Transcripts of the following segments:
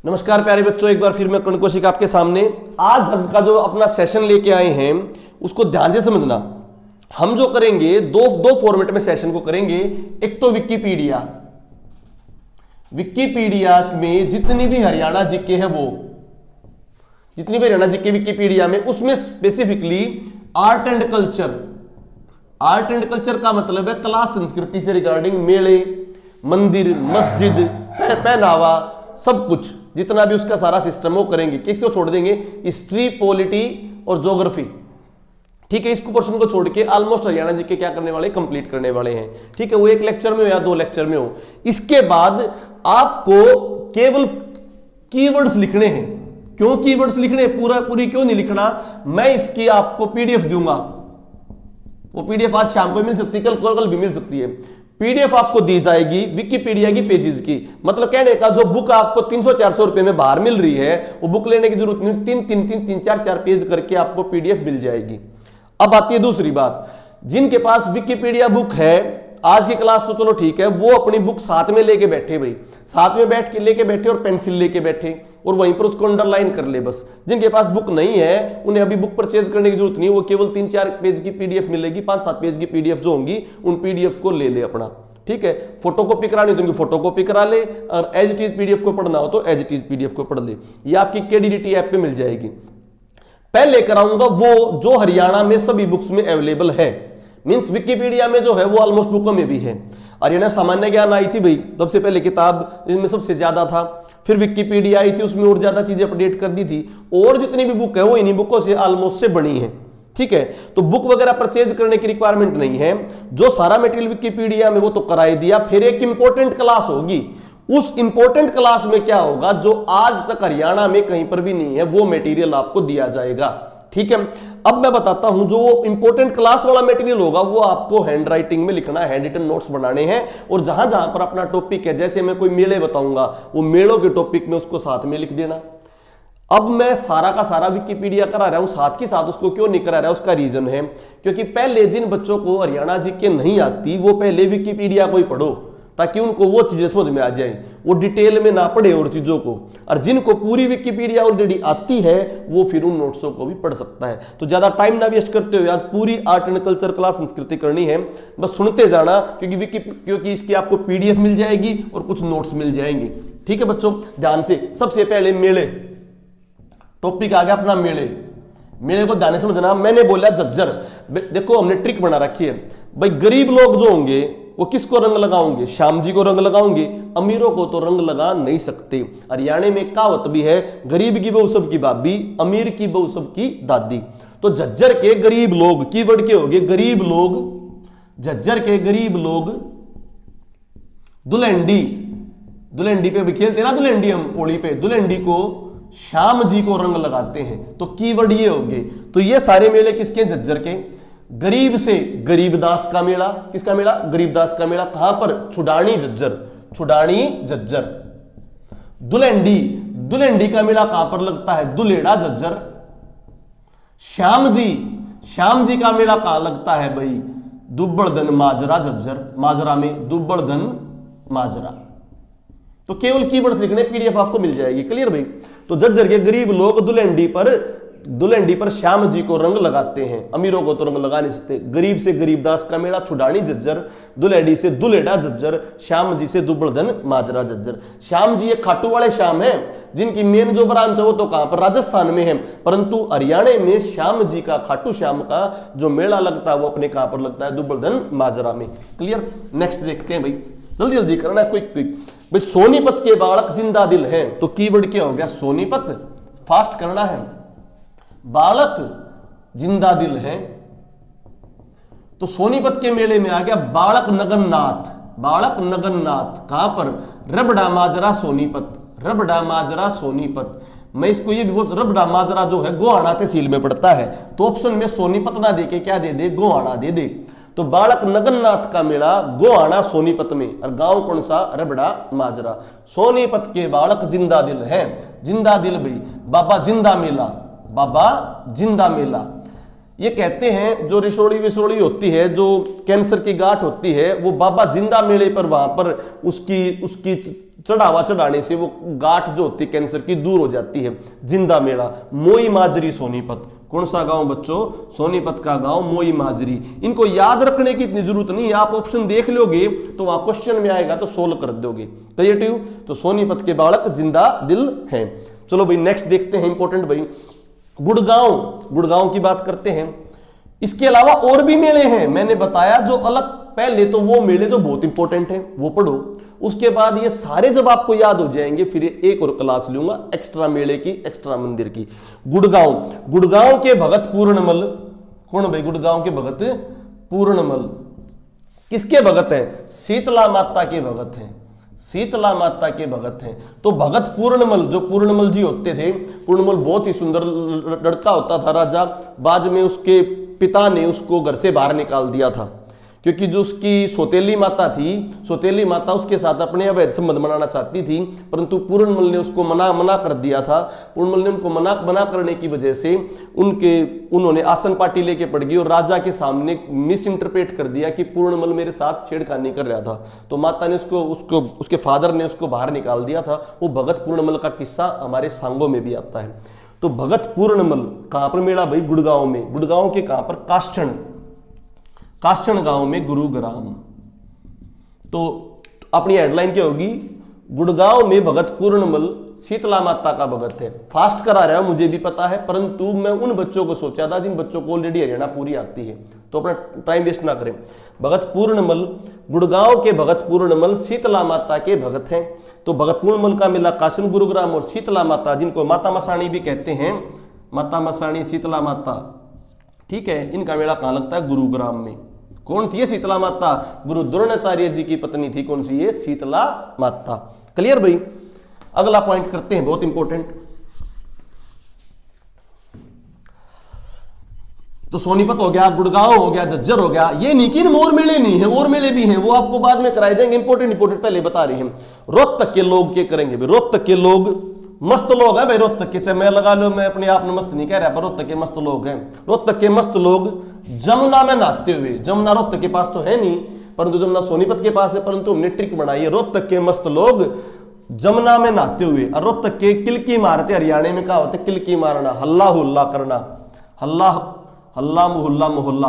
नमस्कार प्यारे बच्चों, एक बार फिर मैं कर्ण कौशिक आपके सामने। आज हम का जो अपना सेशन लेके आए हैं उसको ध्यान से समझना। हम जो करेंगे दो फॉर्मेट में सेशन को करेंगे। एक तो विकिपीडिया में जितनी भी हरियाणा जीके है वो जितनी भी हरियाणा जीके विकिपीडिया में, उसमें स्पेसिफिकली आर्ट एंड कल्चर का मतलब है कला संस्कृति से रिगार्डिंग मेले, मंदिर, मस्जिद, पहनावा, सब कुछ जितना भी उसका सारा सिस्टम वो करेंगे। किसको छोड़ देंगे? हिस्ट्री, पॉलिटी और ज्योग्राफी। ठीक है, इसको पोर्शन को छोड़ के ऑलमोस्ट हरियाणा जी के क्या करने वाले, कंप्लीट करने वाले हैं। ठीक है, वो एक लेक्चर में हो या दो लेक्चर में हो। इसके बाद आपको केवल कीवर्ड्स लिखने हैं। क्यों कीवर्ड्स लिखने? पूरी क्यों नहीं लिखना? मैं इसकी आपको पीडीएफ दूंगा। वो पीडीएफ आज शाम को मिल सकती है, कल भी मिल सकती है। पीडीएफ आपको दी जाएगी विकिपीडिया की पेजेस की। मतलब कहने का जो बुक आपको 300-400 रुपए में बाहर मिल रही है, वो बुक लेने की जरूरत नहीं। 3-4 पेज करके आपको पीडीएफ मिल जाएगी। अब आती है दूसरी बात, जिनके पास विकिपीडिया बुक है, आज की क्लास तो चलो ठीक है, वो अपनी बुक साथ में लेके बैठे भाई, साथ में बैठ के लेके बैठे और पेंसिल लेके बैठे और वहीं पर उसको अंडरलाइन कर ले बस। जिनके पास बुक नहीं है उन्हें अभी बुक परचेज करने की जरूरत नहीं, वो केवल 3-4 पेज की पीडीएफ मिलेगी, 5-7 पेज की पीडीएफ जो होंगी उन पीडीएफ को ले ले अपना। ठीक है, फोटोकॉपी करानी तो उनकी फोटोकॉपी करा ले, और एज इट इज पीडीएफ को पढ़ना हो तो एज इट इज पीडीएफ को पढ़ ले। ये आपकी KDDT ऐप पे मिल जाएगी। पहले कराऊंगा वो जो हरियाणा में सभी बुक्स में अवेलेबल है, मींस विकिपीडिया में जो है वो ऑलमोस्ट बुकों में भी है। हरियाणा सामान्य ज्ञान आई थी भाई, सबसे पहले किताब इनमें सबसे ज्यादा था, फिर विकिपीडिया आई थी, उसमें और ज्यादा चीजें अपडेट कर दी थी, और जितनी भी बुक है वो इन्हीं बुकों से ऑलमोस्ट से बनी है। ठीक है, तो बुक वगैरह परचेज करने की रिक्वायरमेंट नहीं है। जो सारा मटेरियल विकिपीडिया में वो तो कराई दिया। फिर एक इंपॉर्टेंट क्लास होगी, उस इंपॉर्टेंट क्लास में क्या होगा जो आज तक हरियाणा में कहीं पर भी नहीं है, वो मटेरियल आपको दिया जाएगा। ठीक है, अब मैं बताता हूं जो इंपॉर्टेंट क्लास वाला मटेरियल होगा वो आपको हैंड राइटिंग में लिखना है, हैंड रिटन नोट्स बनाने हैं, और जहां जहां पर अपना टॉपिक है, जैसे मैं कोई मेले बताऊंगा वो मेलों के टॉपिक में उसको साथ में लिख देना। अब मैं सारा का सारा विकिपीडिया करा रहा हूं, साथ के साथ उसको क्यों नहीं करा रहा, उसका रीजन है क्योंकि पहले जिन बच्चों को हरियाणा जीके नहीं आती वो पहले विकिपीडिया को ही पढ़ो, ताकि उनको वो चीजें समझ में आ जाए, वो डिटेल में ना पढ़े और चीजों को। और जिनको पूरी विकिपीडिया ऑलरेडी आती है वो फिर उन नोट्सों को भी पढ़ सकता है। तो ज्यादा टाइम ना वेस्ट करते हुए आज पूरी आर्ट एंड कल्चर क्लास संस्कृति करनी है, बस सुनते जाना, क्योंकि इसकी आपको पीडीएफ मिल जाएगी और कुछ नोट्स मिल जाएंगे। ठीक है बच्चों, ध्यान से। सबसे पहले मेले, टॉपिक आ गया अपना मेले को ध्यान से समझना। मैंने बोला झज्जर, देखो हमने ट्रिक बना रखी है भाई, गरीब लोग जो होंगे वो किसको रंग लगाओगे? श्याम जी को रंग लगाओगे, अमीरों को तो रंग लगा नहीं सकते। हरियाणा में कहावत भी है, गरीब की बहू सबकी भाभी, अमीर की बहू सबकी दादी। तो झज्जर के गरीब लोग, कीवर्ड के हो गए गरीब लोग, झज्जर के गरीब लोग दुलहंडी पे भी खेलते ना, दुलहंडी हम होली पे, दुलहंडी को श्याम जी को रंग लगाते हैं। तो कीवर्ड ये होंगे। तो ये सारे मेले किसके? झज्जर के। गरीब से गरीबदास का मेला, किसका मेला? गरीबदास का मेला। कहां पर? छुडानी झज्जर। दुलहंडी का मेला कहां पर लगता है? दुलेड़ा झज्जर। श्याम जी का मेला कहां लगता है भाई? दुब्बड़धन माजरा झज्जर, माजरा में दुब्बड़धन माजरा। तो केवल कीवर्ड्स लिखने, पीडीएफ आपको मिल जाएगी। क्लियर भाई? तो झज्जर के गरीब लोग दुलहंडी पर श्याम जी को रंग लगाते हैं, अमीरों को तो रंग लगा नहीं सकते। गरीब से गरीबदास का मेला छुडानी झज्जर, दुलहंडी से दुलेड़ा झज्जर, श्याम जी से दुब्बड़धन माजरा झज्जर। श्याम जी एक खाटू वाले श्याम है, जिनकी मेन जो ब्रांच है वो तो कहां पर? राजस्थान में है, परंतु हरियाणा में श्याम जी का, खाटू श्याम का जो मेला लगता है वो अपने कहां पर लगता है? दुब्बड़धन माजरा में। क्लियर? नेक्स्ट देखते हैं भाई, जल्दी करना, क्विक भाई। सोनीपत के बालक जिंदा दिल है, तो कीवर्ड क्या हो गया? सोनीपत। फास्ट करना है, बालक जिंदा दिल है। तो सोनीपत के मेले में आ गया बालक नगननाथ। कहां पर? रबड़ा माजरा सोनीपत। मैं इसको ये भी बोल, रबड़ा माजरा जो है गोहाना तहसील में पड़ता है, तो ऑप्शन में सोनीपत ना देके क्या दे दे? गोहाना दे दे। तो बालक नगननाथ का मेला गोहाना सोनीपत में, और गांव कौन सा? रबड़ा माजरा। सोनीपत के बालक जिंदा दिल है, जिंदा दिल भाई। बाबा जिंदा मेला, ये कहते हैं जो रिसोड़ी विसोड़ी होती है, जो कैंसर की गांठ होती है, वो बाबा जिंदा मेले पर वहां पर उसकी चढ़ावा चढ़ाने से वो गांठ जो होती है कैंसर की दूर हो जाती है। जिंदा मेला, मोई माजरी सोनीपत। कौन सा गांव बच्चों? सोनीपत का गांव मोई माजरी। इनको याद रखने की इतनी जरूरत नहीं है, आप ऑप्शन देख लोगे तो वहां क्वेश्चन में आएगा तो सोल्व कर दोगे। क्रिएटिव, तो सोनीपत के बालक जिंदा दिल हैं। चलो भाई नेक्स्ट देखते हैं, इंपॉर्टेंट भाई, गुड़गांव की बात करते हैं। इसके अलावा और भी मेले हैं, मैंने बताया जो अलग। पहले तो वो मेले जो बहुत इंपॉर्टेंट है वो पढ़ो, उसके बाद ये सारे जब आपको याद हो जाएंगे फिर एक और क्लास लूंगा एक्स्ट्रा मेले की, एक्स्ट्रा मंदिर की। गुड़गांव के भगत पूर्णमल। कौन भाई? गुड़गांव के भगत पूर्णमल किसके भगत हैं? शीतला माता के भगत हैं। शीतला माता के भगत हैं। तो भगत पूर्णमल, जो पूर्णमल जी होते थे, पूर्णमल बहुत ही सुंदर लड़का होता था राजा। बाद में उसके पिता ने उसको घर से बाहर निकाल दिया था, क्योंकि जो उसकी सौतेली माता थी, सौतेली माता उसके साथ अपने अवैध संबंध बनाना चाहती थी, परंतु पूर्णमल ने उसको मना कर दिया था। पूर्णमल ने उनको मना करने की वजह से उन्होंने आसन पार्टी लेके पड़ गई और राजा के सामने मिस इंटरप्रेट कर दिया कि पूर्णमल मेरे साथ छेड़खानी कर रहा था। तो माता ने उसके फादर ने उसको बाहर निकाल दिया था। वो भगत पूर्णमल का किस्सा हमारे सांगों में भी आता है। तो भगत पूर्णमल कहां पर मेला भाई? गुड़गांव में। गुड़गांव के कहां पर? काष्ठण गांव में, गुरुग्राम। तो अपनी हेडलाइन क्या होगी? गुड़गांव में भगत पूर्णमल शीतला माता का भगत है। फास्ट करा रहा है मुझे भी पता है, परंतु मैं उन बच्चों को सोचा था जिन बच्चों को ऑलरेडी हरियाणा पूरी आती है, तो अपना टाइम वेस्ट ना करें। भगत पूर्णमल, गुड़गांव के भगत पूर्णमल शीतला माता के भगत हैं। तो भगत पूर्णमल का मेला काशन, गुरुग्राम और शीतला माता, जिनको माता मसाणी भी कहते हैं, माता मसाणी, शीतला माता, ठीक है, इनका मेला कहां लगता है? गुरुग्राम में। कौन थी ये शीतला माता? गुरु द्रोणाचार्य जी की पत्नी थी। कौन सी? ये शीतला माता। क्लियर भाई? अगला पॉइंट करते हैं, बहुत इंपॉर्टेंट। तो सोनीपत हो गया, गुड़गांव हो गया, झज्जर हो गया। ये नहीं कि और मेले नहीं है, और मेले भी हैं, वो आपको बाद में कराए जाएंगे। इंपॉर्टेंट पहले बता रहे हैं। रोहतक के लोग क्या करेंगे भाई? रोहतक के लोग मस्त लोग हैं भाई। रोहतक के, चाहे मैं लगा लो, मैं अपने आप में मस्त नहीं कह रहा, पर रोहतक के मस्त लोग हैं। रोहतक के मस्त लोग जमुना में नहाते हुए, जमुना रोहतक के पास तो है नहीं, परंतु जमुना सोनीपत के पास है, परंतु हमने ट्रिक बनाई है। रोहतक के मस्त लोग जमुना में नहाते हुए, और रोहतक के किलकी मारते, हरियाणा में क्या होता है? किलकी मारना, हल्ला हुल्ला करना, हल्ला मुहल्ला मोहल्ला,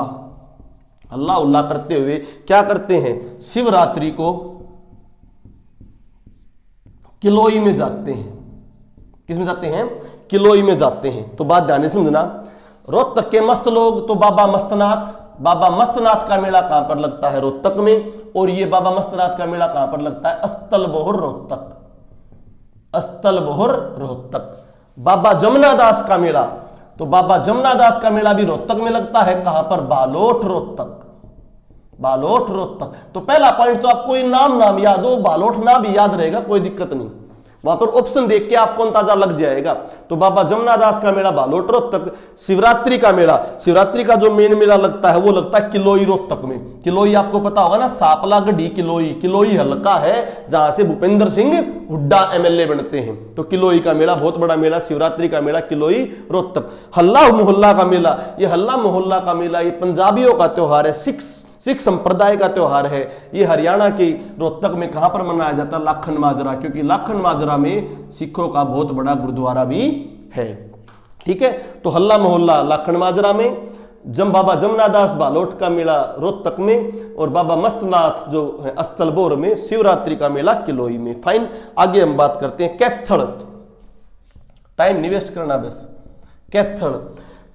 हल्ला हुल्ला करते हुए क्या करते हैं? शिवरात्रि को किलोई में जाते हैं। किस में जाते हैं? किलोई में जाते हैं। तो बात ध्यान से समझना। रोहतक के मस्त लोग तो बाबा मस्तनाथ का मेला कहां पर लगता है? रोहतक में। और ये बाबा मस्तनाथ का मेला कहां पर लगता है? अस्तलबोहर रोहतक, अस्तलबोहर रोहतक। बाबा जमुनादास का मेला, तो बाबा जमुनादास का मेला भी रोहतक में लगता है। कहां पर? बालोट रोहतक, बालोट रोहतक। तो पहला पॉइंट तो आपको नाम याद हो, बालोट ना भी याद रहेगा, कोई दिक्कत नहीं, वहां पर ऑप्शन देख के आपको अंदाजा लग जाएगा। तो बाबा जमुनादास का मेला बालोट रोहतक। शिवरात्रि का मेला, शिवरात्रि का जो मेन मेला लगता है वो लगता है किलोई रोहतक में। किलोई आपको पता होगा ना, सापला गढ़ी किलोई। किलोई हल्का है जहां से भूपेंद्र सिंह हुड्डा एमएलए बनते हैं। तो किलोई का मेला बहुत बड़ा मेला, शिवरात्रि का मेला किलोई रोहतक। हल्ला मोहल्ला का मेला, ये हल्ला मोहल्ला का मेला ये पंजाबियों का त्योहार है, सिख संप्रदाय का त्योहार है। ये हरियाणा के रोहतक में कहां पर मनाया जाता है? लाखन माजरा, क्योंकि लाखन माजरा में सिखों का बहुत बड़ा गुरुद्वारा भी है। ठीक है, तो हल्ला मोहल्ला लाखन माजरा में, बाबा जमुनादास बालोट का मेला रोहतक में, और बाबा मस्तनाथ जो है अस्तलबोर में, शिवरात्रि का मेला किलोई में। फाइन, आगे हम बात करते हैं कैथल। टाइम निवेस्ट करना बस।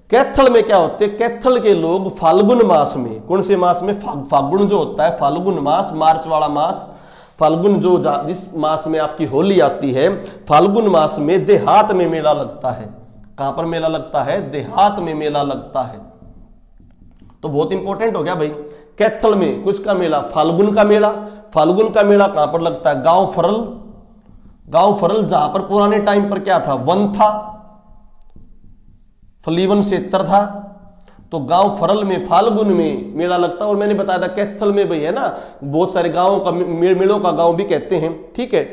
कैथल में क्या होते हैं? कैथल के लोग फाल्गुन मास में, कौन से मास में? फाल्गुन जो होता है, फाल्गुन मास, मार्च वाला मास, फाल्गुन जो जिस मास में आपकी होली आती है, फाल्गुन मास में देहात में मेला लगता है। कहां पर मेला लगता है? देहात में मेला लगता है। तो बहुत इंपॉर्टेंट हो गया भाई। कैथल में किसका मेला? फाल्गुन का मेला। फाल्गुन का मेला कहां पर लगता है? गांव फरल, जहां पर पुराने टाइम पर क्या था? वन था, फलीवन क्षेत्र था। तो गांव फरल में फाल्गुन में मेला लगता है। और मैंने बताया था कैथल में भाई है ना, बहुत सारे गांवों का मेलों का गांव भी कहते हैं। ठीक है,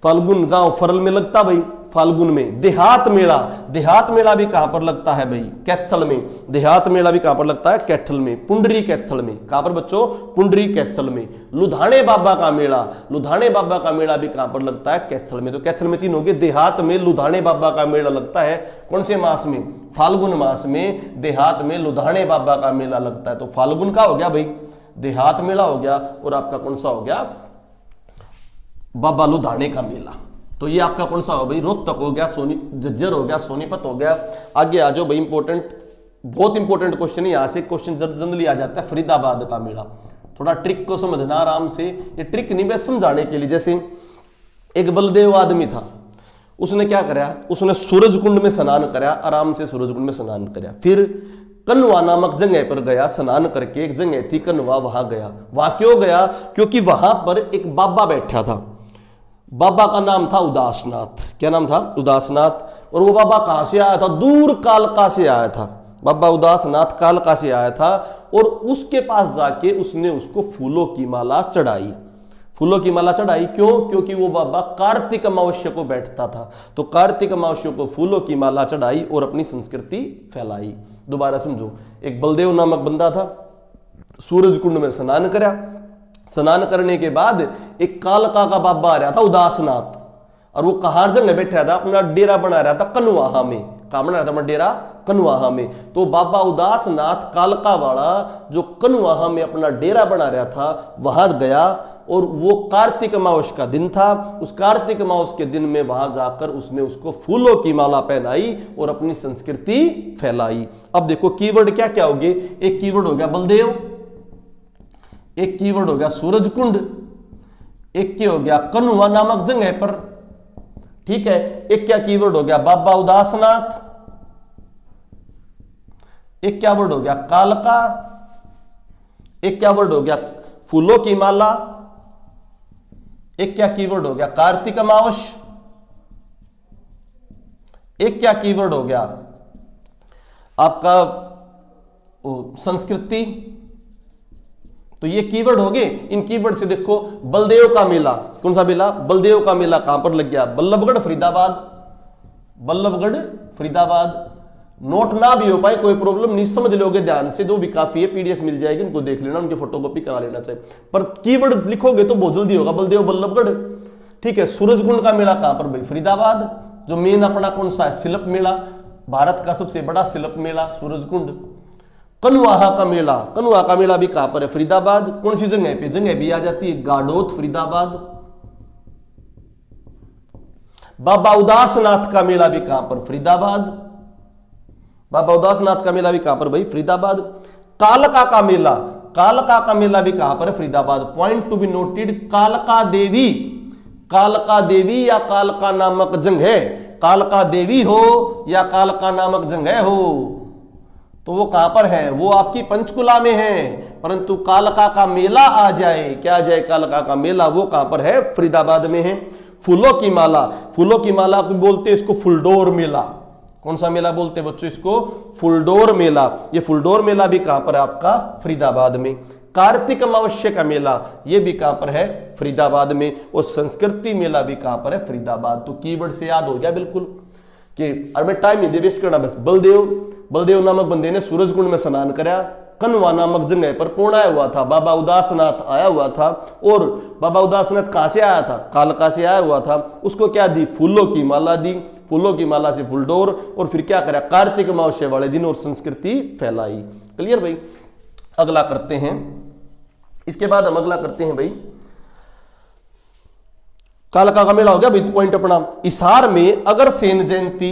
फाल्गुन गांव फरल में लगता भाई। फाल्गुन में। देहात मेला, देहात मेला भी कहां पर लगता है भाई? कैथल में। देहात मेला भी कहां पर लगता है? कैथल में, पुंडरी कैथल में। कहां पर बच्चों? पुंडरी कैथल में। लुधाने बाबा का मेला, लुधाने बाबा का मेला भी कहां पर लगता है? कैथल में। तो कैथल में 3 हो गए। देहात में लुधाने बाबा का मेला लगता है कौन से मास में? फाल्गुन मास में देहात में लुधाने बाबा का मेला लगता है। तो फाल्गुन का हो गया भाई देहात मेला हो गया, और आपका कौन सा हो गया? बाबा लुधाने का मेला। तो ये आपका कौन सा हो भाई? रोहतक हो गया, झज्जर हो गया, सोनीपत हो गया। आगे आ जाओ भाई, इंपॉर्टेंट, बहुत इंपॉर्टेंट क्वेश्चन है। यहां से क्वेश्चन जनरली आ जाता है। फरीदाबाद का मेला, थोड़ा ट्रिक को समझना आराम से। ये ट्रिक नहीं, बस समझाने के लिए। जैसे एक बलदेव आदमी था, उसने क्या करा? उसने सूरज कुंड में स्नान करा, आराम से सूरज कुंड में स्नान करा। फिर कन्वा नामक जगह पर गया, स्नान करके। एक जगह थी कन्वा, वहां गया। वहां क्यों गया? क्योंकि वहां पर एक बाबा बैठा था। बाबा का नाम था उदासनाथ। क्या नाम था? उदासनाथ। और वो बाबा कहां से आया था? दूर कालका से आया था। बाबा उदासनाथ कालका से आया था, और उसके पास जाके उसने उसको फूलों की माला चढ़ाई। फूलों की माला चढ़ाई क्यों? क्योंकि वो बाबा कार्तिक अमावस्या को बैठता था। तो कार्तिक अमावस्या को फूलों की माला चढ़ाई और अपनी संस्कृति फैलाई। दोबारा समझो, एक बलदेव नामक बंदा था, सूरज कुंड में स्नान करा। स्नान करने के बाद एक कालका का बाबा आ रहा था उदासनाथ, और वो कहां जगह बैठा था? अपना डेरा बना रहा था कन्वाहा में। कहां बना रहा था अपना डेरा? कन्वाहा में। तो बाबा उदासनाथ कालका वाला जो कन्वाहा में अपना डेरा बना रहा था, वहां गया, और वो कार्तिक अमावस का दिन था। उस कार्तिक अमावस के दिन में वहां जाकर उसने उसको फूलों की माला पहनाई और अपनी संस्कृति फैलाई। अब देखो कीवर्ड क्या क्या हो गए? एक कीवर्ड हो गया बलदेव, एक कीवर्ड हो गया सूरज कुंड, एक क्या हो गया? कन्वा नामक जगह पर। ठीक है, एक क्या कीवर्ड हो गया? बाबा उदासनाथ। एक क्या वर्ड हो गया? कालका। एक क्या वर्ड हो गया? फूलों की माला। एक क्या कीवर्ड हो गया? कार्तिक अमावस। एक क्या कीवर्ड हो गया आपका? संस्कृति। तो ये कीवर्ड हो गए। इन कीवर्ड से देखो, बलदेव का मेला, कौन सा मेला? बलदेव का मेला कहां पर लग गया? बल्लभगढ़ फरीदाबाद। बल्लभगढ़ फरीदाबाद। नोट ना भी हो पाए कोई प्रॉब्लम नहीं, समझ लोगे ध्यान से, जो भी काफी है। पीडीएफ मिल जाएगी, उनको देख लेना, उनकी फोटोकॉपी करा लेना चाहिए। पर कीवर्ड लिखोगे तो बहुत जल्दी होगा। बलदेव, बल्लभगढ़। ठीक है। सूरजकुंड का मेला कहां पर भाई? फरीदाबाद। जो मेन अपना कौन सा है? शिल्प मेला, भारत का सबसे बड़ा शिल्प मेला सूरजकुंड। कन्वाहा का मेला, कन्वा का मेला भी कहां पर है? फरीदाबाद। कौन सी जगह पे? जगह भी आ जाती है गाडोत, फरीदाबाद। बाबा उदासनाथ का मेला भी कहां पर? फरीदाबाद। बाबा उदासनाथ का मेला भी कहां पर भाई? फरीदाबाद। कालका का मेला, कालका का मेला भी कहां पर है? Faridabad. Point to be noted, कालका देवी, कालका देवी या कालका नामक जगह, कालका देवी हो या कालका नामक जगह हो, तो वो कहां पर है? वो आपकी पंचकुला में है। परंतु कालका का मेला आ जाए, क्या आ जाए? कालका का मेला, वो कहां पर है? फरीदाबाद में है। फूलों की माला, फूलों की माला को बोलते हैं इसको फुलडोर मेला। कौन सा मेला बोलते हैं बच्चों? इसको फुलडोर मेला। ये फुलडोर मेला भी कहां पर है आपका? फरीदाबाद में। कार्तिक अमावस्या का मेला, ये भी कहां पर है? फरीदाबाद में। और संस्कृति मेला भी कहां पर है? फरीदाबाद। तो कीवर्ड से याद हो गया बिल्कुल कि अरे टाइम नहीं वेस्ट करना। बस बलदेव, बलदेव नामक बंदे ने सूरजकुंड में स्नान करा। कन्वा नामक जगह पर कौन आया हुआ था? बाबा उदासनाथ आया हुआ था। और बाबा उदासनाथ कहां से आया था? कालका से आया हुआ था। उसको क्या दी? फूलों की माला दी। फूलों की माला से फुलडोर, और फिर क्या करा? कार्तिक अमावस्या वाले दिन और संस्कृति फैलाई। क्लियर भाई? अगला करते हैं। इसके बाद हम अगला करते हैं भाई, कालका का मेला हो गया भाई। पॉइंट अपना, इसार में अगरसेन जयंती,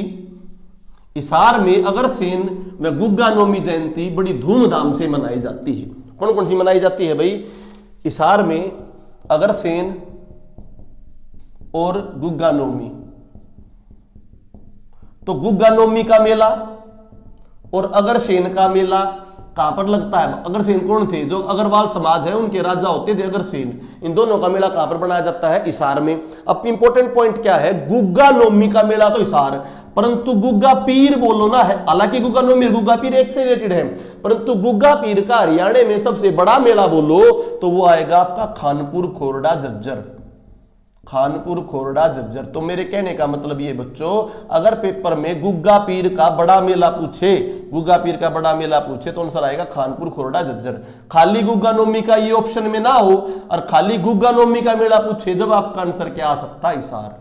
इसार में अगरसेन व गुग्गा नौमी जयंती बड़ी धूमधाम से मनाई जाती है। कौन कौन सी मनाई जाती है भाई? इसार में अगरसेन और गुग्गा नौमी। तो गुग्गा नौमी का मेला और अगरसेन का मेला कहां पर लगता है? अगरसेन कौन थे? जो अग्रवाल समाज है उनके राजा होते थे अगरसेन। इन दोनों का मेला कहां पर बनाया जाता है? इसार में। अब इंपॉर्टेंट पॉइंट क्या है? गुग्गा नौमी का मेला तो इसार, परंतु गुग्गा पीर बोलो ना है। हालांकि गुग्गा नौमी और गुग्गा पीर एक से रिलेटेड है, परंतु गुग्गा पीर का हरियाणा में सबसे बड़ा मेला बोलो तो वो आएगा आपका खानपुर खोरडा झज्जर। खानपुर खोरडा झज्जर। तो मेरे कहने का मतलब ये बच्चों, अगर पेपर में गुग्गा पीर का बड़ा मेला पूछे, गुग्गा पीर का बड़ा मेला पूछे तो आंसर आएगा खानपुर खोरडा झज्जर। खाली गुग्गा नोमी का ये ऑप्शन में ना हो और खाली गुग्गा नोमी का मेला पूछे, जब आपका आंसर क्या आ सकता है? हिसार।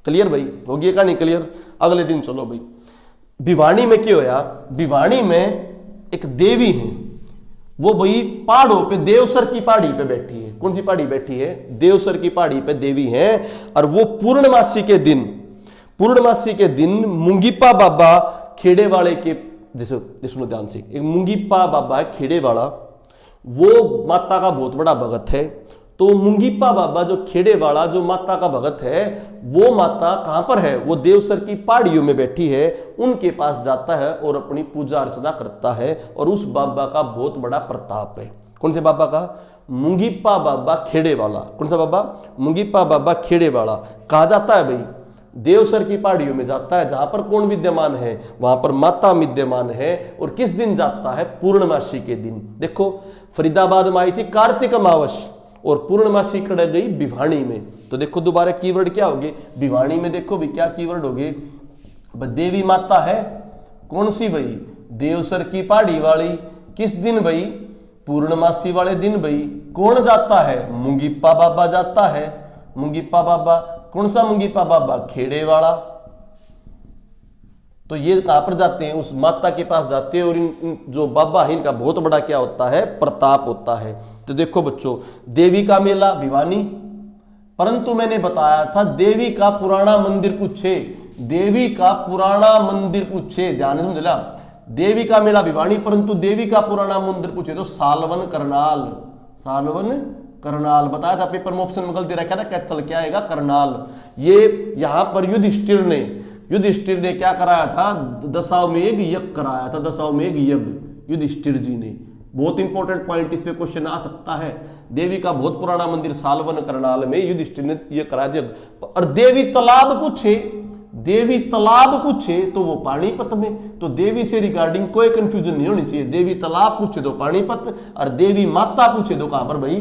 क्लियर भाई, हो गया का नहीं क्लियर? अगले दिन चलो भाई, भिवानी में क्या होया? भिवानी में एक देवी है, वो भाई पहाड़ों पे देवसर की पहाड़ी पे बैठी है। कौन सी पहाड़ी बैठी है? देवसर की पहाड़ी पे देवी है। और वो पूर्णमासी के दिन मुंगीपा बाबा खेड़े वाले के, जैसे सुनो ध्यान से, एक मुंगीपा बाबा है खेड़े वाला, वो माता का बहुत बड़ा भगत है। तो मुंगीपा बाबा जो खेड़े वाला जो माता का भगत है, वो माता कहां पर है? वो देवसर की पहाड़ियों में बैठी है। उनके पास जाता है और अपनी पूजा अर्चना करता है, और उस बाबा का बहुत बड़ा प्रताप है। कौन से बाबा का? मुंगीपा बाबा खेड़े वाला। कौन सा बाबा? मुंगीपा बाबा खेड़े वाला। कहा जाता है भाई? देवसर की पहाड़ियों में जाता है, जहां पर कौन विद्यमान है? वहां पर माता विद्यमान है। और किस दिन जाता है? पूर्णमासी के दिन। देखो, फरीदाबाद में आई थी कार्तिक अमावस, और पूर्णमासी कड़ गई भिवानी में। तो देखो दोबारा कीवर्ड क्या होगी भिवानी में? देखो भी क्या कीवर्ड होगी? देवी माता है। कौन सी भाई? देवसर की पहाड़ी वाली। किस दिन भाई? पूर्णमासी वाले दिन भाई। कौन जाता है? मुंगीपा बाबा जाता है। मुंगीपा बाबा, कौन सा मुंगीपा बाबा? खेड़े वाला। तो ये कहां पर जाते हैं? उस माता के पास जाते हैं, और इन जो बाबा है इनका बहुत बड़ा क्या होता है? प्रताप होता है। तो देखो बच्चों, देवी का मेला भिवानी, परंतु मैंने बताया था देवी का पुराना मंदिर पूछे, देवी का पुराना मंदिर पूछे, ध्यान से समझ ला। देवी का मेला भिवानी, परंतु देवी का पुराना मंदिर पूछे तो सालवन करनाल। सालवन करनाल बताया था, पेपर में ऑप्शन में गलती रखा था, कैथल क्या आएगा? करनाल। ये यहां पर युधिष्ठिर ने क्या कराया था? दशाश्वमेध यज्ञ कराया था। दशाश्वमेध यज्ञ युधिष्ठिर जी ने। बहुत इंपॉर्टेंट पॉइंट, इस पे क्वेश्चन आ सकता है। देवी का बहुत पुराना मंदिर सालवन करनाल में युधिष्ठिर ने यह कराया था। और देवी तालाब पूछे तो वो पानीपत में। तो देवी से रिगार्डिंग कोई कंफ्यूजन नहीं होनी चाहिए। देवी तालाब पूछे तो पानीपत, और देवी माता पूछे तो कहां पर भाई?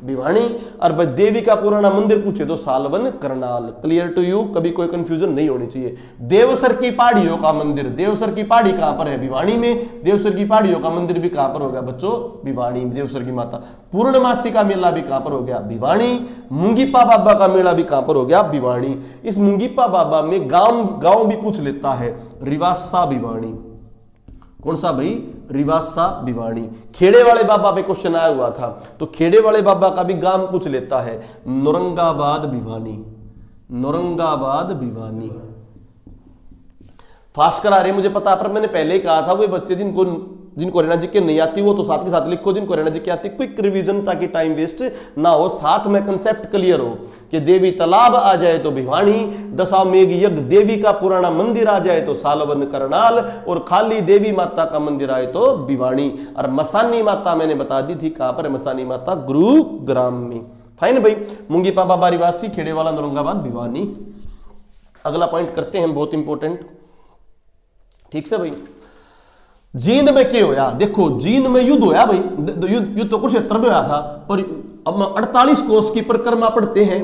भिवानी। और भाई देवी का पुराना मंदिर पूछे तो Salwan Karnal. Clear to you? कभी कोई कंफ्यूजन नहीं होनी चाहिए। देवसर की पहाड़ियों का मंदिर, देवसर की पहाड़ी कहां पर है? भिवानी में। देवसर की पहाड़ियों का मंदिर भी कहां पर हो गया बच्चों? भिवानी। देवसर की माता। पूर्णमासी का मेला भी कहां पर हो गया? भिवानी। मुंगीपा बाबा का मेला भी कहां पर हो गया? भिवानी। इस मुंगीपा बाबा में गांव भी पूछ लेता है, रिवासा भिवानी। कौन सा भाई? रिवासा भिवानी। खेड़े वाले बाबा पे क्वेश्चन आया हुआ था, तो खेड़े वाले बाबा का भी गांव पूछ लेता है, नौरंगाबाद भिवानी। नौरंगाबाद भिवानी। फास्ट करा रहे मुझे पता, पर मैंने पहले ही कहा था वो बच्चे जिनको रेना जी के नहीं आती वो तो साथ के साथ लिखो, जिनको रेना जी की आती क्विक रिवीजन, ताकि टाइम वेस्ट ना हो, साथ में कंसेप्ट क्लियर हो कि देवी तालाब आ जाए तो भिवानी, दशाश्वमेध यज्ञ देवी का पुराना मंदिर आ जाए तो सालवन करनाल, और खाली देवी माता का मंदिर आए तो भिवानी। और मसानी माता मैंने बता दी थी, कहां पर है मसानी माता? गुरुग्राम में। फाइन भाई। मुंगीपा बाबा रिवासी, खेड़े वाला, नौरंगाबाद, भिवानी। अगला पॉइंट करते हैं, बहुत इंपॉर्टेंट। ठीक से भाई, जींद में क्या होया? देखो जींद में युद्ध होया भाई। युद्ध तो कुरुक्षेत्र में होया था, पर अब 48 कोस की परिक्रमा पढ़ते हैं।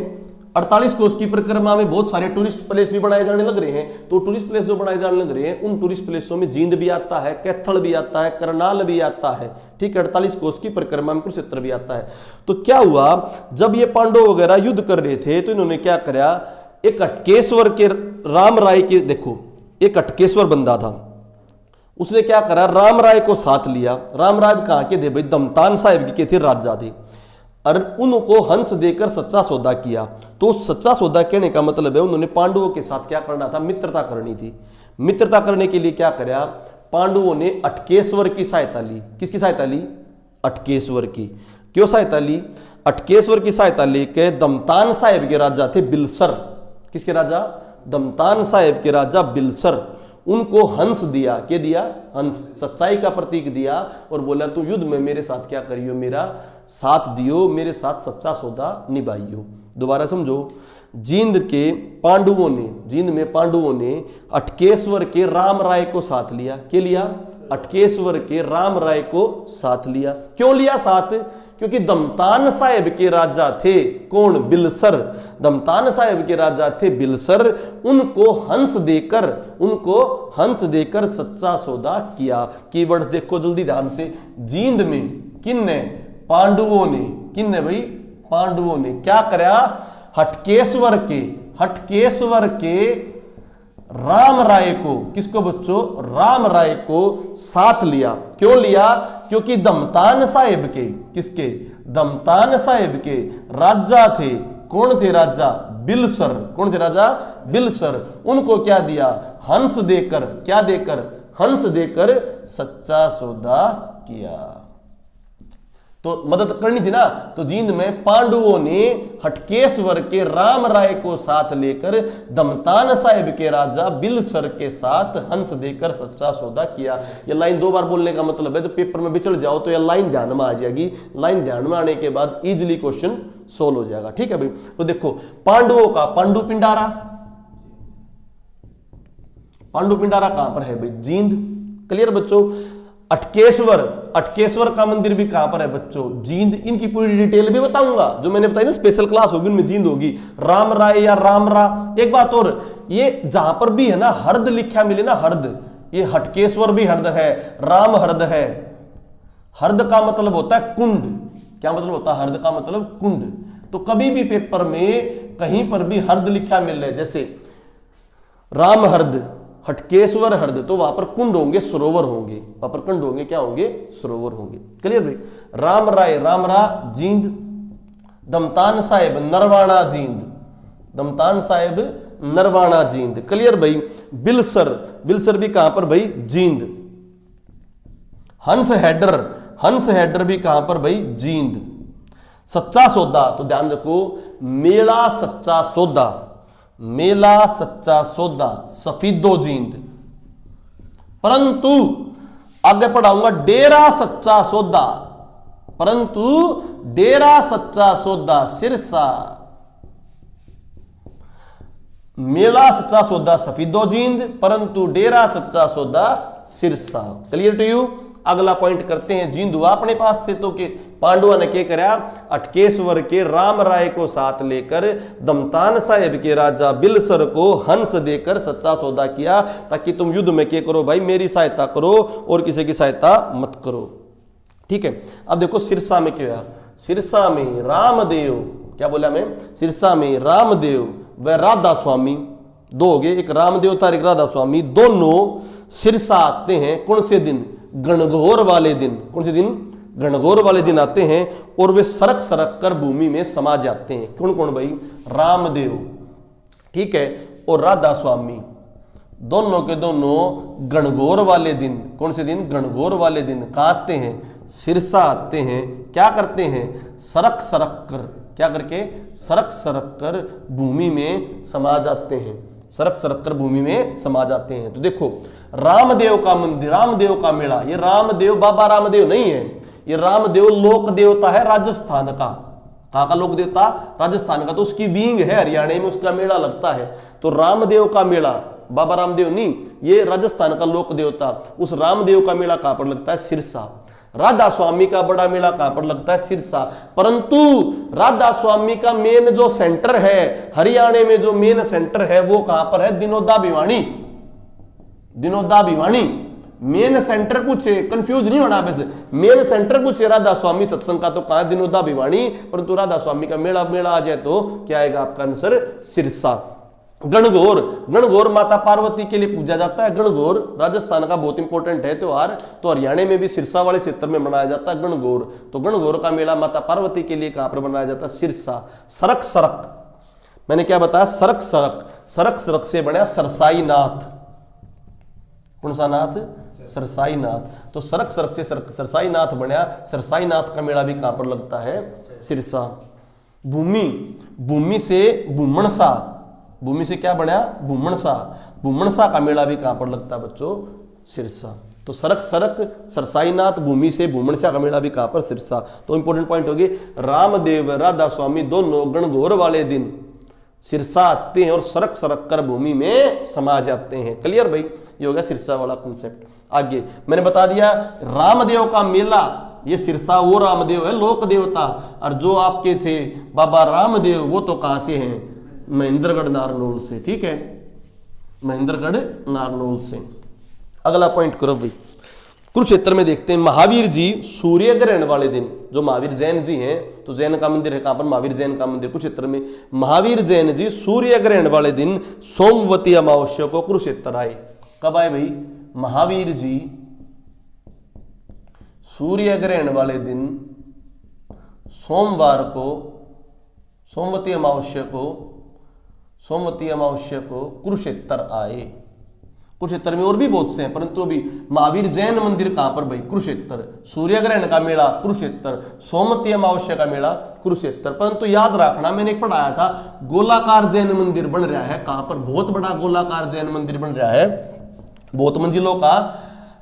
48 कोस की परिक्रमा में बहुत सारे टूरिस्ट प्लेस भी बनाए जाने लग रहे हैं। तो टूरिस्ट प्लेस जो बनाए जाने लग रहे हैं, उन टूरिस्ट प्लेसों में जींद भी आता है, कैथल भी आता है, करनाल भी आता है। ठीक है, 48 कोस की परिक्रमा में कुरुक्षेत्र भी आता है। तो क्या हुआ, जब ये पांडव वगैरह युद्ध कर रहे थे तो इन्होंने क्या करा, एक अटकेश्वर के राम राय के, देखो एक अटकेश्वर बंदा था, उसने क्या करा, राम राय को साथ लिया। राम राय कहां के थे भाई? दमतान साहिब के थे, राजा थे। और उनको हंस देकर सच्चा सौदा किया। तो सच्चा सौदा कहने का मतलब है उन्होंने पांडवों के साथ क्या करना था? मित्रता करनी थी। मित्रता करने के लिए क्या करा, पांडवों ने अटकेश्वर की सहायता ली। किसकी सहायता ली? अटकेश्वर की। क्यों सहायता ली? अटकेश्वर की सहायता लेकर दमतान साहिब के राजा थे बिलसर। किसके राजा? दमतान साहिब के राजा बिलसर। उनको हंस दिया। क्या दिया? हंस, सच्चाई का प्रतीक दिया, और बोला तू युद्ध में मेरे साथ क्या करियो, मेरा साथ दियो, मेरे साथ सच्चा सौदा निभाइयो। दोबारा समझो, जींद में पांडवों ने अटकेश्वर के राम राय को साथ लिया। क्या लिया? अटकेश्वर के राम राय को साथ लिया। क्यों लिया साथ? क्योंकि दमतान साहिब के राजा थे कौन? बिलसर। दमतान साहिब के राजा थे बिलसर, उनको हंस देकर सच्चा सौदा किया। कीवर्ड्स देखो जल्दी ध्यान से। जींद में किन्ने? पांडवों ने। किन्ने भाई? पांडवों ने क्या कराया? हटकेश्वर के राम राय को, किसको बच्चों? राम राय को साथ लिया। क्यों लिया? क्योंकि दमतान साहिब के, किसके? दमतान साहिब के राजा थे। कौन थे राजा? बिलसर। कौन थे राजा? बिलसर। उनको क्या दिया? हंस देकर। क्या देकर? हंस देकर सच्चा सौदा किया। तो मदद करनी थी ना, तो जींद में पांडवों ने हटकेश्वर के राम राय को साथ लेकर दमतान साहिब के राजा बिलसर के साथ हंस देकर सच्चा सौदा किया। ये लाइन 2 बार बोलने का मतलब है, जब पेपर में बिछड़ जाओ तो ये लाइन ध्यान में आ जाएगी। लाइन ध्यान में आने के बाद इजिली क्वेश्चन सोल्व हो जाएगा। ठीक है भाई। तो देखो पांडवों का पांडु पिंडारा कहां पर है भाई? जींद। क्लियर बच्चों। अटकेश्वर का मंदिर भी कहां पर है बच्चों? जींद। इनकी पूरी डिटेल भी बताऊंगा, जो मैंने बताई ना स्पेशल क्लास होगी उनमें जींद होगी। राम राय या रामरा। एक बात और, ये जहां पर भी है ना हर्द लिखा मिले ना, हर्द, ये हटकेश्वर भी हर्द है, राम हर्द है। हर्द का मतलब होता है कुंड। क्या मतलब होता है? हर्द का मतलब कुंड। तो कभी भी पेपर में कहीं पर भी हर्द लिखा मिल रहा है, जैसे राम हर्द, हटकेश्वर हर्द, तो वहां पर कुंड होंगे, सरोवर होंगे। वहां पर कुंड होंगे, क्या होंगे? सरोवर होंगे। क्लियर भाई। राम राय रामरा जींद। दमतान साहिब नरवाणा जींद। दमतान साहिब नरवाणा जींद। क्लियर भाई। बिलसर भी कहां पर भाई? जींद। हंस हैडर भी कहां पर भाई? जींद। सच्चा सौदा, तो ध्यान रखो, मेला सच्चा सौदा सफीदो जींद। परंतु आगे पढ़ाऊंगा डेरा सच्चा सौदा सिरसा। मेला सच्चा सौदा सफीदो जींद, परंतु Dera Sacha Sauda Sirsa. Clear to you. अगला पॉइंट करते हैं। जींद हुआ अपने पास से, तो के पांडवों ने क्या करा? अटकेश्वर के राम राय को साथ लेकर दमतान साहिब के राजा बिलसर को हंस देकर सच्चा सौदा किया, ताकि तुम युद्ध में क्या करो भाई? मेरी सहायता करो और किसी की सहायता मत करो। ठीक है। अब देखो सिरसा में क्या? सिरसा में रामदेव, क्या बोला मैं? सिरसा में रामदेव व राधा स्वामी, दो हो गए, एक रामदेव था एक राधा स्वामी, दोनों सिरसा आते हैं। कौन से दिन? गणगौर वाले दिन। कौन से दिन? गणगौर वाले दिन आते हैं, और वे सरक कर भूमि में समा जाते हैं। कौन कौन भाई? रामदेव, ठीक है, और राधा स्वामी, दोनों के दोनों गणगौर वाले दिन। कौन से दिन? गणगौर वाले दिन। कहां आते हैं? सिरसा आते हैं। क्या करते हैं? सरक कर, क्या करके? सरक कर भूमि में समा जाते हैं। सरक कर भूमि में समा जाते हैं। तो देखो रामदेव का मंदिर, रामदेव का मेला, ये रामदेव बाबा रामदेव नहीं है, ये रामदेव लोक देवता है राजस्थान का। कहां का लोक देवता? राजस्थान का। तो उसकी विंग है हरियाणा में, उसका मेला लगता है। तो रामदेव का मेला, बाबा रामदेव नहीं, ये राजस्थान का लोक देवता, उस रामदेव का मेला कहां पर लगता है? सिरसा। राधा स्वामी का बड़ा मेला कहां पर लगता है? सिरसा। परंतु राधा स्वामी का मेन जो सेंटर है हरियाणा में, जो मेन सेंटर है वो कहां पर है? दिनोदा भिवानी। दिनोदा भिवानी मेन सेंटर पूछे, कंफ्यूज नहीं होना वैसे, मेन सेंटर पूछे राधा स्वामी सत्संग का तो कहां? दिनोदा भिवानी। परंतु राधा स्वामी का मेला आ जाए तो क्या आएगा आपका आंसर? सिरसा। गणगौर माता पार्वती के लिए पूजा जाता है। गणगौर राजस्थान का बहुत इंपॉर्टेंट है त्योहार, तो हरियाणा में भी सिरसा वाले क्षेत्र में मनाया जाता है गणगौर। तो गणगौर का मेला माता पार्वती के लिए कहां पर मनाया जाता है? सिरसा। सरक, मैंने क्या बताया? सरक से बना सरसाई नाथ। कौन सा नाथ? सरसाई नाथ। तो सरक से सरसाई नाथ बना। सरसाई नाथ का मेला भी कहां पर लगता है? सिरसा। भूमि से भूमणसा, भूमि से क्या बना? भूमणसा का मेला भी कहां पर लगता है बच्चों? सिरसा। तो सरक सरसाई नाथ, भूमि से भूमणसा का मेला भी कहां पर? सिरसा। तो इंपॉर्टेंट पॉइंट होगी, रामदेव राधा स्वामी दोनों गणगौर वाले दिन सिरसा आते हैं और सरक कर भूमि में समा जाते हैं। क्लियर भाई? ये हो गया सिरसा वाला कॉन्सेप्ट। आगे मैंने बता दिया रामदेव का मेला ये सिरसा वो रामदेव है लोक देवता, और जो आपके थे बाबा रामदेव वो तो कहां से हैं, महेंद्रगढ़ नारनौल से। ठीक है, महेंद्रगढ़ नारनौल से। अगला पॉइंट करो भाई, कुरुक्षेत्र में देखते हैं महावीर जी सूर्य ग्रहण वाले दिन, जो महावीर जैन जी हैं, तो जैन का मंदिर है कहां पर, महावीर जैन का मंदिर कुरुक्षेत्र में। महावीर जैन जी सूर्य ग्रहण वाले दिन सोमवती अमावस्या को कुरुक्षेत्र आए। कब आए भाई, महावीर जी सूर्य ग्रहण वाले दिन सोमवार को, सोमवती अमावस्या को कुरुक्षेत्र आए। कुरुक्षेत्र में और भी बहुत से हैं, परंतु अभी महावीर जैन मंदिर कहां पर भाई, कुरुक्षेत्र। सूर्य ग्रहण का मेला कुरुक्षेत्र, सोमवती अमावस्या का मेला कुरुक्षेत्र। परंतु याद रखना, मैंने पढ़ाया था गोलाकार जैन मंदिर बन रहा है कहां पर, बहुत बड़ा गोलाकार जैन मंदिर बन रहा है, बहुत मंजिलों का।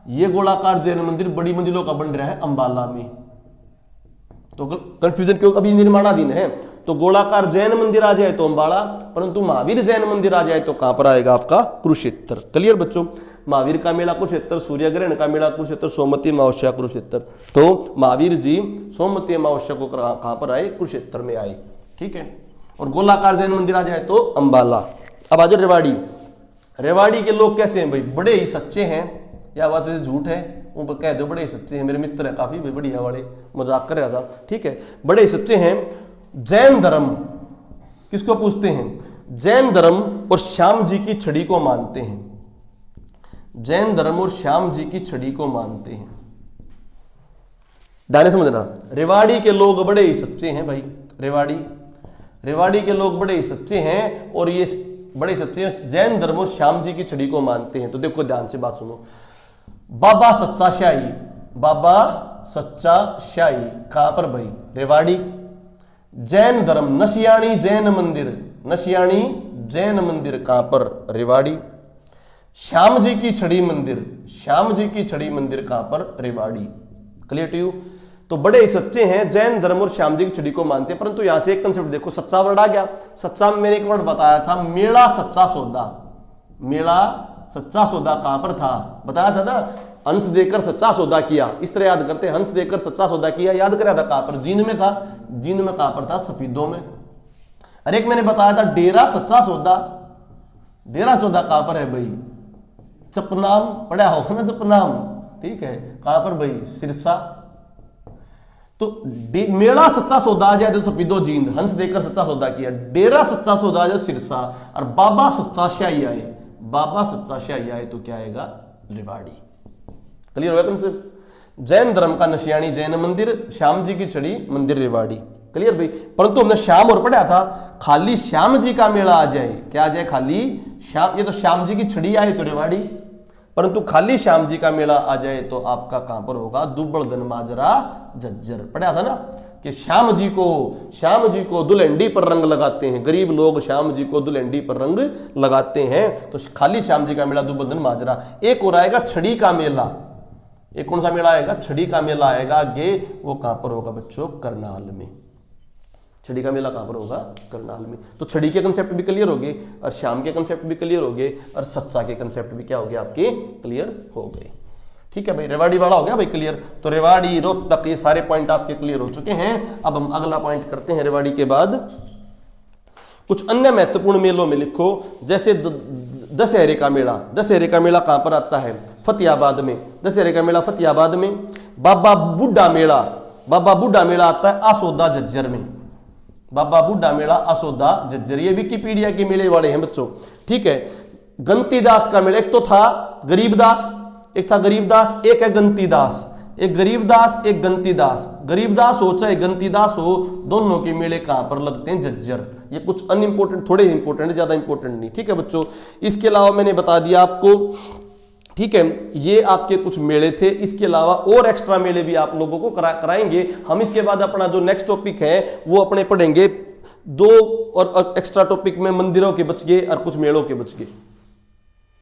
ये गोलाकार जैन मंदिर बड़ी मंजिलों का बन रहा है अंबाला में। तो कंफ्यूजन क्यों, अभी निर्माणाधीन है, तो गोलाकार जैन मंदिर आ जाए तो अंबाला, परंतु महावीर जैन मंदिर आ जाए तो कहां पर आएगा आपका, कुरुक्षेत्र। क्लियर बच्चों, महावीर का मेला कुरुक्षेत्र, सूर्य ग्रहण का मेला कुरुक्षेत्र, सोमवती अमावस्या कुरुक्षेत्र। तो महावीर जी सोमवती अमावस्या को कहां पर आए, कुरुक्षेत्र में आए। ठीक है, और गोलाकार जैन मंदिर आ जाए तो अंबाला। अब आ जाओ रेवाड़ी। रेवाड़ी के लोग कैसे हैं भाई, बड़े ही सच्चे हैं, या बात वैसे झूठ है, वो कह दो बड़े ही सच्चे हैं, मेरे मित्र है काफी बढ़िया वाले, मजाक कर रहा था। ठीक है, बड़े ही सच्चे हैं। जैन धर्म किसको पूछते हैं, जैन धर्म और श्याम जी की छड़ी को मानते हैं। जैन धर्म और श्याम जी की छड़ी को मानते हैं। डाले समझना, रेवाड़ी के लोग बड़े ही सच्चे हैं भाई, रेवाड़ी के लोग बड़े ही सच्चे हैं, और ये बड़े सच्चे हैं, जैन धर्म और श्याम जी की छड़ी को मानते हैं। तो देखो ध्यान से बात सुनो, बाबा सच्चा शाही, बाबा सच्चा शाही कहां पर भाई, रेवाड़ी। जैन धर्म नशियाणी जैन मंदिर, नशियाणी जैन मंदिर कहां पर, रेवाड़ी। श्याम जी की छड़ी मंदिर, श्याम जी की छड़ी मंदिर कहां पर, रेवाड़ी। Clear to you. तो बड़े ही सच्चे हैं, जैन धर्म और श्याम जी की छड़ी को मानते हैं। परंतु यहां से एक कंसेप्ट देखो, सच्चा वर्ड आ गया। सच्चा में मैंने एक वर्ड बताया था, मेला सच्चा सौदा। मेला सच्चा सौदा कहां पर था, बताया था ना, हंस देकर सच्चा सौदा किया, इस तरह याद करते, हंस देकर सच्चा सौदा किया, याद कराया था कहां पर, जींद में था। जींद में कहां पर था, सफीदों में। अरे एक मैंने बताया था डेरा सच्चा सौदा, डेरा सौदा कहां पर है भाई, चपनाम, पढ़ा होगा ना चपनाम। ठीक है, कहां पर भाई, सिरसा। तो मेला सच्चा सौदा आ जाए तो सफीदो जींद, हंस देकर सच्चा सौदा किया। डेरा सच्चा सौदा आ जाए सिरसा, और बाबा सच्चा शाही आए, बाबा सच्चा शाही आए तो क्या आएगा, रेवाड़ी। क्लियर हो गया कंसेप्ट। जैन धर्म का नशियाणी जैन मंदिर, श्याम जी की छड़ी मंदिर, रेवाड़ी। क्लियर भाई। परंतु हमने श्याम और पढ़ा था, खाली श्याम जी का मेला आ जाए, क्या आ जाए, खाली श्याम, ये तो श्याम जी की छड़ी आए तो रेवाड़ी, परंतु खाली श्याम जी का मेला आ जाए तो आपका कहां पर होगा, दुब्बड़दन माजरा झज्जर। पढ़ा था ना कि श्याम जी को दुल्हंडी पर रंग लगाते हैं, गरीब लोग श्याम जी को दुल्हंडी पर रंग लगाते हैं। तो खाली श्याम जी का मेला दुब्बड़दन माजरा। एक और आएगा छड़ी का मेला, एक कौन सा मेला आएगा, छड़ी का मेला आएगा आगे, वो कहां पर होगा बच्चों, करनाल में। छड़ी का मेला कहां पर होगा, करनाल में। तो छड़ी के कंसेप्ट भी क्लियर हो गए, और श्याम के कंसेप्ट भी क्लियर हो गए, और सच्चा के कंसेप्ट भी क्या हो गए आपके, क्लियर हो गए। ठीक है भाई, रेवाड़ी वाला हो गया भाई क्लियर। तो रेवाड़ी, रोहतक, ये सारे पॉइंट आपके क्लियर हो चुके हैं। अब हम अगला पॉइंट करते हैं। रेवाड़ी के बाद कुछ अन्य महत्वपूर्ण मेलों में लिखो, जैसे दशहरे का मेला। दशहरे का मेला कहां पर आता है, फतेहाबाद में। दशहरे का मेला फतेहाबाद में। बाबा बूढ़ा मेला, बाबा बूढ़ा मेला आता है आसोदा झज्जर में। बाबा बूढ़ा मेला आसोदा झज्जर, ये विकिपीडिया के मेले वाले हैं बच्चों। ठीक है, गंतीदास का मेला, एक तो था गरीबदास, एक था गरीबदास, एक है गंतीदास। एक गरीबदास, एक गंतीदास। गरीबदास हो चाहे गंतीदास हो, दोनों के मेले कहां पर लगते हैं, झज्जर। ये कुछ अनइंपोर्टेंट, थोड़े इंपोर्टेंट, ज्यादा इंपोर्टेंट नहीं। ठीक है बच्चों, इसके अलावा मैंने बता दिया आपको, ठीक है, ये आपके कुछ मेले थे। इसके अलावा और एक्स्ट्रा मेले भी आप लोगों को कराएंगे हम। इसके बाद अपना जो नेक्स्ट टॉपिक है वो अपने पढ़ेंगे 2 और एक्स्ट्रा टॉपिक में मंदिरों के बच गए और कुछ मेलों के बच गए।